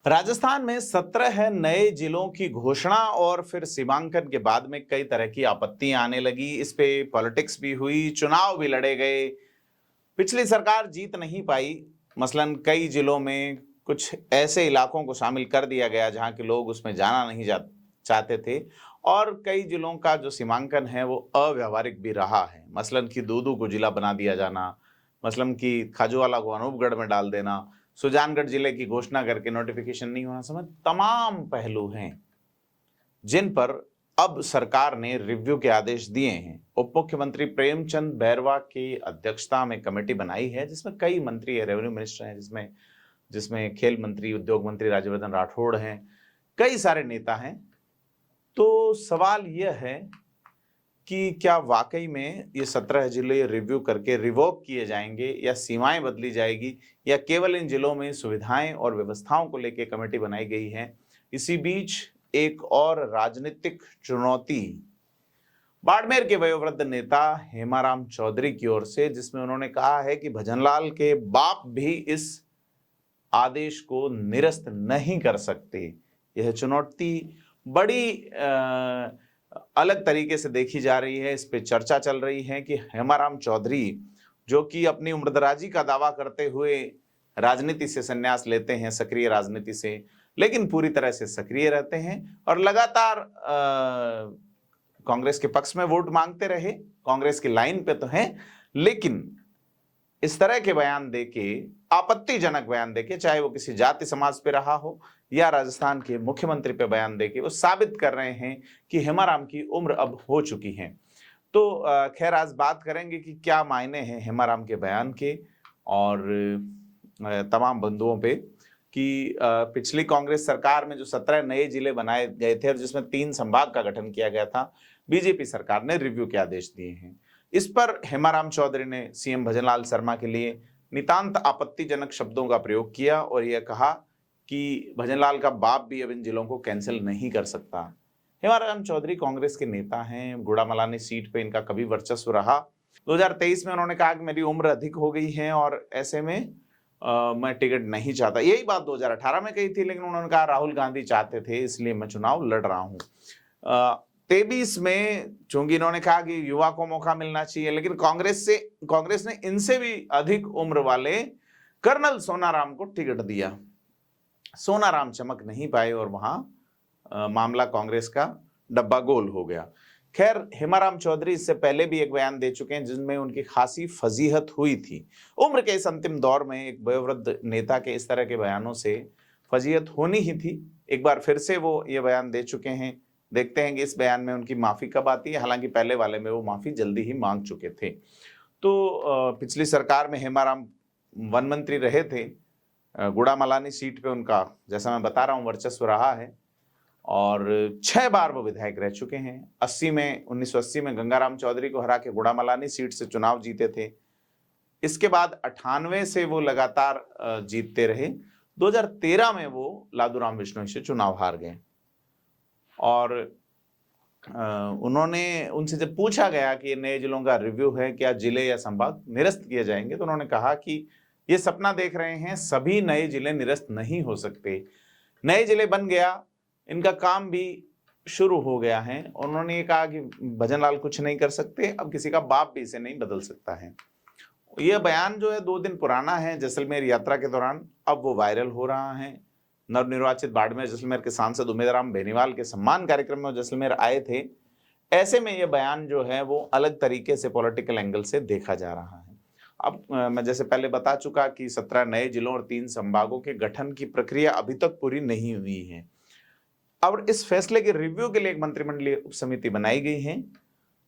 राजस्थान में 17 नए जिलों की घोषणा और फिर सीमांकन के बाद में कई तरह की आपत्तियां आने लगी। इस पे पॉलिटिक्स भी हुई, चुनाव भी लड़े गए। पिछली सरकार जीत नहीं पाई। मसलन कई जिलों में कुछ ऐसे इलाकों को शामिल कर दिया गया जहां के लोग उसमें जाना नहीं चाहते थे, और कई जिलों का जो सीमांकन है वो अव्यावहारिक भी रहा है। मसलन कि दूदू को जिला बना दिया जाना, मसलन कि खाजूवाला को अनूपगढ़ में डाल देना, सुजानगढ़ जिले की घोषणा करके नोटिफिकेशन नहीं होना, समझ तमाम पहलू हैं जिन पर अब सरकार ने रिव्यू के आदेश दिए हैं। उप मुख्यमंत्री प्रेमचंद बैरवा की अध्यक्षता में कमेटी बनाई है जिसमें कई मंत्री है, रेवेन्यू मिनिस्टर हैं, जिसमें खेल मंत्री, उद्योग मंत्री राज्यवर्धन राठौड़ हैं, कई सारे नेता हैं। तो सवाल यह है कि क्या वाकई में ये 17 जिले रिव्यू करके रिवोक किए जाएंगे या सीमाएं बदली जाएगी, या केवल इन जिलों में सुविधाएं और व्यवस्थाओं को लेकर कमेटी बनाई गई है। इसी बीच एक और राजनीतिक चुनौती बाड़मेर के वयोवृद्ध नेता हेमाराम चौधरी की ओर से, जिसमें उन्होंने कहा है कि भजनलाल के बाप भी इस आदेश को निरस्त नहीं कर सकते। यह चुनौती बड़ी अलग तरीके से देखी जा रही है। इस पे चर्चा चल रही है कि हेमाराम चौधरी, जो कि अपनी उम्रदराजी का दावा करते हुए राजनीति से संन्यास लेते हैं, सक्रिय राजनीति से, लेकिन पूरी तरह से सक्रिय रहते हैं और लगातार कांग्रेस के पक्ष में वोट मांगते रहे, कांग्रेस की लाइन पे तो हैं, लेकिन इस तरह के बयान देके, आपत्तिजनक बयान देके, चाहे वो किसी जाति समाज पे रहा हो या राजस्थान के मुख्यमंत्री पे बयान देके, वो साबित कर रहे हैं कि हेमाराम की उम्र अब हो चुकी है। तो खैर आज बात करेंगे कि क्या मायने हैं हेमाराम के बयान के, और तमाम बंधुओं पे कि पिछली कांग्रेस सरकार में जो 17 नए जिले बनाए गए थे और जिसमें 3 संभाग का गठन किया गया था, बीजेपी सरकार ने रिव्यू के आदेश दिए हैं। इस पर हेमाराम चौधरी ने सीएम भजनलाल शर्मा के लिए नितांत आपत्तिजनक शब्दों का प्रयोग किया और यह कहा कि भजनलाल का बाप भी अब इन जिलों को कैंसिल नहीं कर सकता। हेमाराम चौधरी कांग्रेस के नेता हैं, गुड़ामलानी सीट पे इनका कभी वर्चस्व रहा। 2023 में उन्होंने कहा कि मेरी उम्र अधिक हो गई है और ऐसे में मैं टिकट नहीं चाहता। यही बात 2018 में कही थी, लेकिन उन्होंने कहा राहुल गांधी चाहते थे इसलिए मैं चुनाव लड़ रहा हूं। 23 में चूंकि इन्होंने कहा कि युवा को मौका मिलना चाहिए, लेकिन कांग्रेस ने इनसे भी अधिक उम्र वाले कर्नल सोनाराम को टिकट दिया। सोनाराम चमक नहीं पाए और वहां मामला कांग्रेस का डब्बा गोल हो गया। खैर, हेमाराम चौधरी इससे पहले भी एक बयान दे चुके हैं जिसमें उनकी खासी फजीहत हुई थी। उम्र के इस अंतिम दौर में एक वयोवृद्ध नेता के इस तरह के बयानों से फजीहत होनी ही थी। एक बार फिर से वो ये बयान दे चुके हैं। देखते हैं कि इस बयान में उनकी माफी कब आती है। हालांकि पहले वाले में वो माफी जल्दी ही मांग चुके थे। तो पिछली सरकार में हेमाराम वन मंत्री रहे थे। गुड़ामलानी सीट पे उनका, जैसा मैं बता रहा हूँ, वर्चस्व रहा है और 6 बार वो विधायक रह चुके हैं। 1980 में गंगाराम चौधरी को हरा के गुड़ामलानी सीट से चुनाव जीते थे। इसके बाद 98 से वो लगातार जीतते रहे। 2013 में वो लादूराम बिश्नोई से चुनाव हार गए और उनसे जब पूछा गया कि ये नए जिलों का रिव्यू है, क्या जिले या संभाग निरस्त किए जाएंगे, तो उन्होंने कहा कि ये सपना देख रहे हैं, सभी नए जिले निरस्त नहीं हो सकते। नए जिले बन गया, इनका काम भी शुरू हो गया है। उन्होंने ये कहा कि भजनलाल कुछ नहीं कर सकते, अब किसी का बाप भी इसे नहीं बदल सकता है। यह बयान जो है 2 दिन पुराना है। जैसलमेर यात्रा के दौरान अब वो वायरल हो रहा है। नवनिर्वाचित बाड़मेर जैसलमेर के सांसद उमेदराम बेनीवाल के सम्मान कार्यक्रम में जैसलमेर आए थे। ऐसे में यह बयान जो है वो अलग तरीके से पॉलिटिकल एंगल से देखा जा रहा है। अब मैं जैसे पहले बता चुका कि 17 नए जिलों और 3 संभागों के गठन की प्रक्रिया अभी तक पूरी नहीं हुई है। अब इस फैसले के रिव्यू के लिए एक मंत्रिमंडलीय उप समिति बनाई गई है,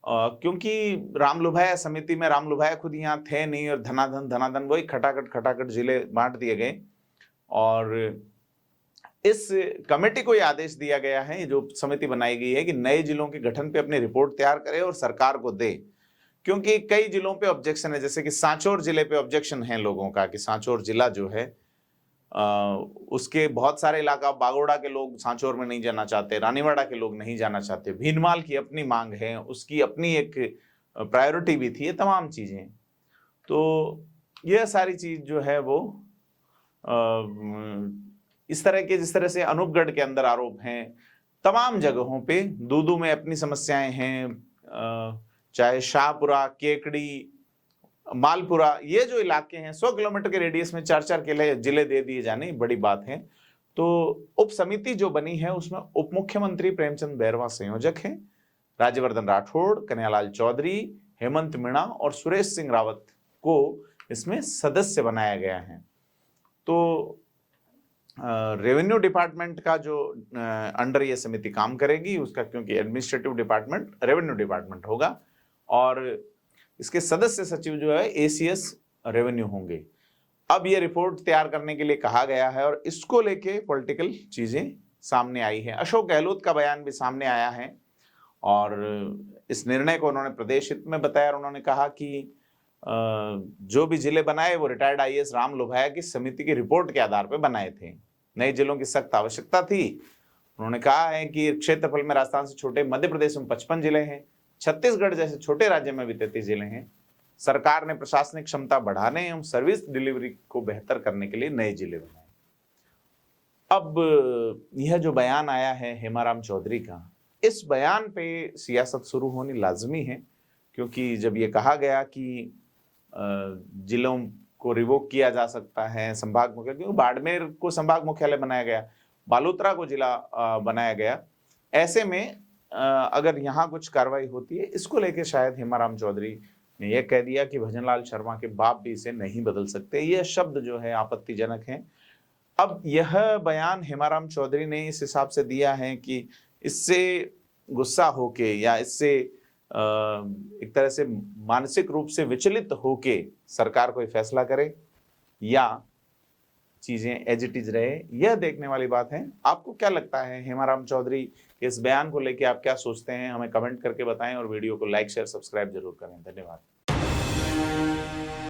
क्योंकि रामलुभाया समिति में रामलुभाया खुद यहाँ थे नहीं और धनाधन वही खटाखट जिले बांट दिए गए। और इस कमेटी को यह आदेश दिया गया है, जो समिति बनाई गई है, कि नए जिलों के गठन पे अपनी रिपोर्ट तैयार करे और सरकार को दे। क्योंकि कई जिलों पे ऑब्जेक्शन है, जैसे कि सांचौर जिले पे ऑब्जेक्शन है लोगों का कि सांचौर जिला जो है उसके बहुत सारे इलाका, बागोड़ा के लोग सांचौर में नहीं जाना चाहते, रानीवाड़ा के लोग नहीं जाना चाहते, भीनमाल की अपनी मांग है, उसकी अपनी एक प्रायोरिटी भी थी, ये तमाम चीजें। तो यह सारी चीज जो है वो इस तरह के, जिस तरह से अनूपगढ़ के अंदर आरोप हैं, तमाम जगहों पे दूदू में अपनी समस्याएं हैं, चाहे शाहपुरा, केकड़ी, मालपुरा, ये जो इलाके हैं 100 किलोमीटर के रेडियस में 4-4 जिले दे दिए जाने बड़ी बात है। तो उप समिति जो बनी है उसमें उप मुख्यमंत्री प्रेमचंद बैरवा संयोजक हैं, राज्यवर्धन राठौड़, कन्हैयालाल चौधरी, हेमंत मीणा और सुरेश सिंह रावत को इसमें सदस्य बनाया गया है। तो रेवेन्यू डिपार्टमेंट का जो अंडर ये समिति काम करेगी उसका, क्योंकि एडमिनिस्ट्रेटिव डिपार्टमेंट रेवेन्यू डिपार्टमेंट होगा, और इसके सदस्य सचिव जो है एसीएस रेवेन्यू होंगे। अब ये रिपोर्ट तैयार करने के लिए कहा गया है और इसको लेके पॉलिटिकल चीजें सामने आई है। अशोक गहलोत का बयान भी सामने आया है और इस निर्णय को उन्होंने प्रदेश हित में बताया और उन्होंने कहा कि जो भी जिले बनाए वो रिटायर्ड आईएएस राम लोभाया की समिति की रिपोर्ट के आधार पर बनाए थे। नए जिलों की सख्त आवश्यकता थी। उन्होंने कहा है कि क्षेत्रफल में राजस्थान से छोटे मध्य प्रदेश में 55 जिले हैं, छत्तीसगढ़ जैसे छोटे राज्य में भी 33 जिले हैं। सरकार ने प्रशासनिक क्षमता बढ़ाने एवं सर्विस डिलीवरी को बेहतर करने के लिए नए जिले बनाए। अब यह जो बयान आया है हेमाराम चौधरी का, इस बयान पे सियासत शुरू होनी लाजमी है, क्योंकि जब ये कहा गया कि जिलों को रिवोक किया जा सकता है, संभाग मुख्यालय, क्योंकि बाड़मेर को संभाग मुख्यालय बनाया गया, बालोतरा को जिला बनाया गया, ऐसे में अगर यहाँ कुछ कार्रवाई होती है, इसको लेके शायद हेमाराम चौधरी ने यह कह दिया कि भजनलाल शर्मा के बाप भी इसे नहीं बदल सकते। यह शब्द जो है आपत्तिजनक है। अब यह बयान हेमाराम चौधरी ने इस हिसाब से दिया है कि इससे गुस्सा होके या इससे एक तरह से मानसिक रूप से विचलित होके सरकार कोई फैसला करे या चीजें एज इट इज रहे, यह देखने वाली बात है। आपको क्या लगता है हेमाराम चौधरी के इस बयान को लेके, आप क्या सोचते हैं? हमें कमेंट करके बताएं और वीडियो को लाइक, शेयर, सब्सक्राइब जरूर करें। धन्यवाद।